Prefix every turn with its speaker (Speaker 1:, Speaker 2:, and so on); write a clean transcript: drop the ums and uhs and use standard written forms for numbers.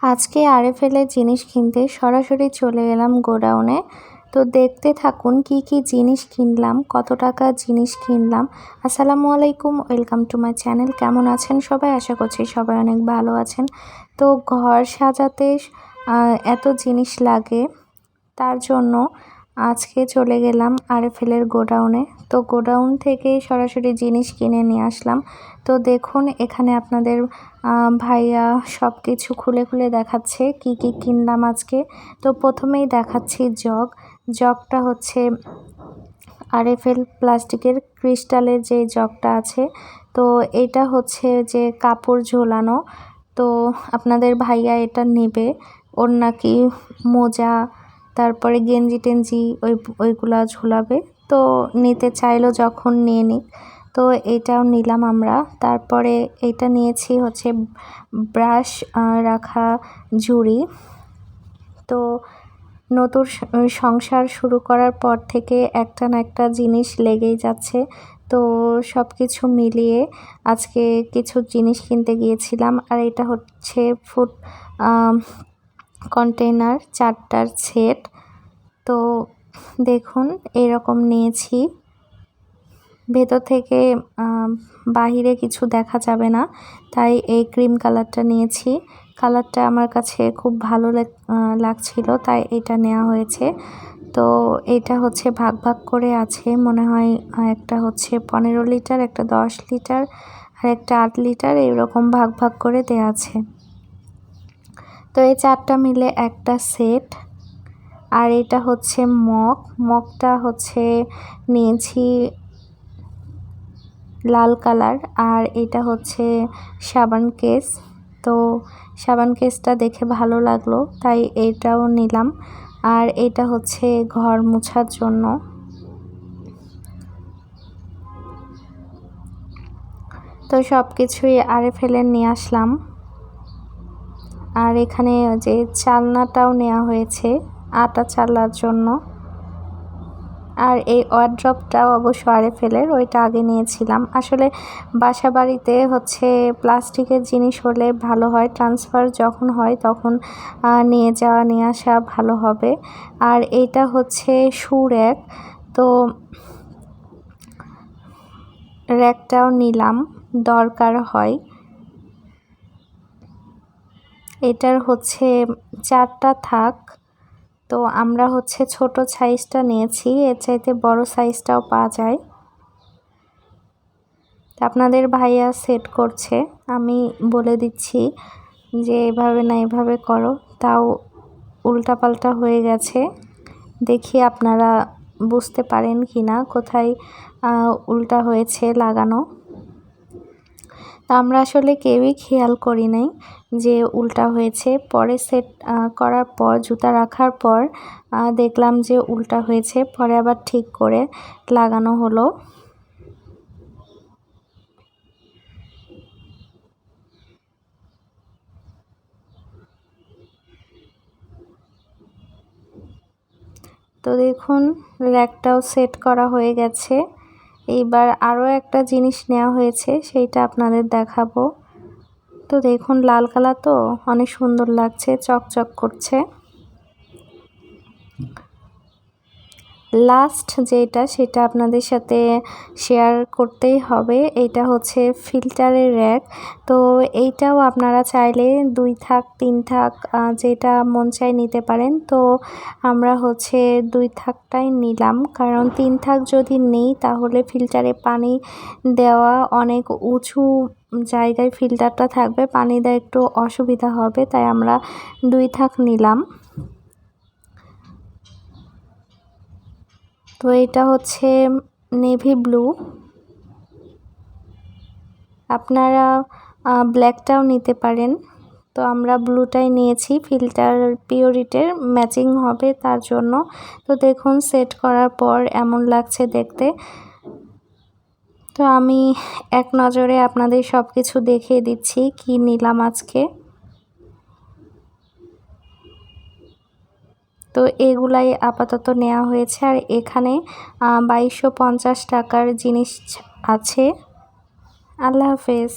Speaker 1: আজকে আরএফএল এর জিনিস কিনতে সরাসরি চলে গেলাম গোডাউনে। তো দেখতে থাকুন কি কি জিনিস কিনলাম, কত টাকা জিনিস কিনলাম। আসসালামু আলাইকুম, ওয়েলকাম টু মাই চ্যানেল। কেমন আছেন সবাই? আশা করছি সবাই অনেক ভালো আছেন। তো ঘর সাজাতে এত জিনিস লাগে, তার জন্য আজকে চলে গেলাম আরএফএল এর গোডাউনে। তো গোডাউন থেকে সরাসরি জিনিস কিনে নিয়ে আসলাম। তো দেখুন এখানে আপনাদের ভাইয়া সব কিছু খুলে খুলে দেখাচ্ছে কি কি কিনলাম আজকে। তো প্রথমেই দেখাচ্ছি জগটা হচ্ছে আরএফএল প্লাস্টিকের ক্রিস্টালের যে জগটা আছে। তো এটা হচ্ছে যে কাপড় ঝোলানো। তো আপনাদের ভাইয়া এটা নেবে, ওর নাকি মোজা তারপরে গেঞ্জি টেঞ্জি ওইগুলা ঝোলাবে। তো নিতে চাইলো যখন নিয়ে নিক। তো এটাও নিলাম আমরা। তারপরে এটা নিয়েছি হচ্ছে ব্রাশ রাখা ঝুড়ি। তো নতুন সংসার শুরু করার পর থেকে একটা না একটা জিনিস লেগেই যাচ্ছে। তো সব কিছু মিলিয়ে আজকে কিছু জিনিস কিনতে গিয়েছিলাম। আর এটা হচ্ছে ফুড কন্টেনার 4টার সেট। তো দেখুন এরকম নিয়েছি, ভেতর থেকে বাহিরে কিছু দেখা যাবে না, তাই এই ক্রিম কালারটা নিয়েছি। কালারটা আমার কাছে খুব ভালো লাগছিল, তাই এটা নেওয়া হয়েছে। তো এটা হচ্ছে ভাগ ভাগ করে আছে, মনে হয় একটা হচ্ছে 15 লিটার, একটা 10 লিটার আর একটা 8 লিটার, এরকম ভাগ ভাগ করে দেয়া আছে। তো এই 4টা মিলে একটা সেট। আর এটা হচ্ছে মগটা হচ্ছে নিয়েছি লাল কালার। আর এটা হচ্ছে সাবান কেস। তো সাবান কেসটা দেখে ভালো লাগলো, তাই এটাও নিলাম। আর এটা হচ্ছে ঘর মোছার জন্য। তো সব কিছুই আরএফএল এর নিয়ে আসলাম। আর এখানে যে চালনাটাও নেওয়া হয়েছে আটা চালার জন্য। আর এই ওয়ার্ড্রপটাও অবশ্য আরএফএল এর, ওইটা আগে নিয়েছিলাম। আসলে বাসা বাড়িতে হচ্ছে প্লাস্টিকের জিনিস হলে ভালো হয়, ট্রান্সফার যখন হয় তখন নিয়ে যাওয়া নিয়ে আসা ভালো হবে। আর এইটা হচ্ছে শু র্যাক। তো র্যাকটাও নিলাম, দরকার হয়। এটার হচ্ছে 4টা থাক। তো আমরা হচ্ছে ছোট সাইজটা নিয়েছি, এর চাইতে বড় সাইজটাও পাওয়া যায়। আপনাদের ভাইয়া সেট করছে, আমি বলে দিচ্ছি যে এভাবে না এভাবে করো, তাও উল্টাপাল্টা হয়ে গেছে। দেখি আপনারা বুঝতে পারেন কি না কোথায় উল্টা হয়েছে লাগানো। তা আমরা আসলে কেউই খেয়াল করি নাই যে উল্টা হয়েছে। পরে সেট করার পর জুতা রাখার পর দেখলাম যে উল্টা হয়েছে, পরে আবার ঠিক করে লাগানো হলো। তো দেখুন র্যাকটাও সেট করা হয়ে গেছে। এইবার আরও একটা জিনিস নেওয়া হয়েছে, সেইটা আপনাদের দেখাবো। তো দেখুন লাল কালার, তো অনেক সুন্দর লাগছে, চকচক করছে। লাস্ট যেটা সেটা আপনাদের সাথে শেয়ার করতেই হবে, এটা হচ্ছে ফিল্টারের র্যাক। তো এইটাও আপনারা চাইলে 2 থাক 3 থাক যেটা মন চায় নিতে পারেন। তো আমরা হচ্ছে 2 থাকটাই নিলাম, কারণ 3 থাক যদি নেই তাহলে ফিল্টারে পানি দেওয়া অনেক উঁচু জায়গায় ফিল্টারটা থাকবে, পানি দেওয়া একটু অসুবিধা হবে, তাই আমরা 2 থাক নিলাম। তো এটা হচ্ছে নেভি ব্লু, আপনারা ব্ল্যাকটাও নিতে পারেন। তো আমরা ব্লুটাই নিয়েছি, ফিল্টার পিওরিটির ম্যাচিং হবে তার জন্য। তো দেখুন সেট করার পর এমন লাগছে দেখতে। তো আমি এক নজরে আপনাদের সব কিছু দেখিয়ে দিচ্ছি কি নিলাম আজকে। তো এগুলাই আপাতত নেওয়া হয়েছে। আর এখানে 2250 টাকার জিনিস আছে। আল্লাহ হাফেজ।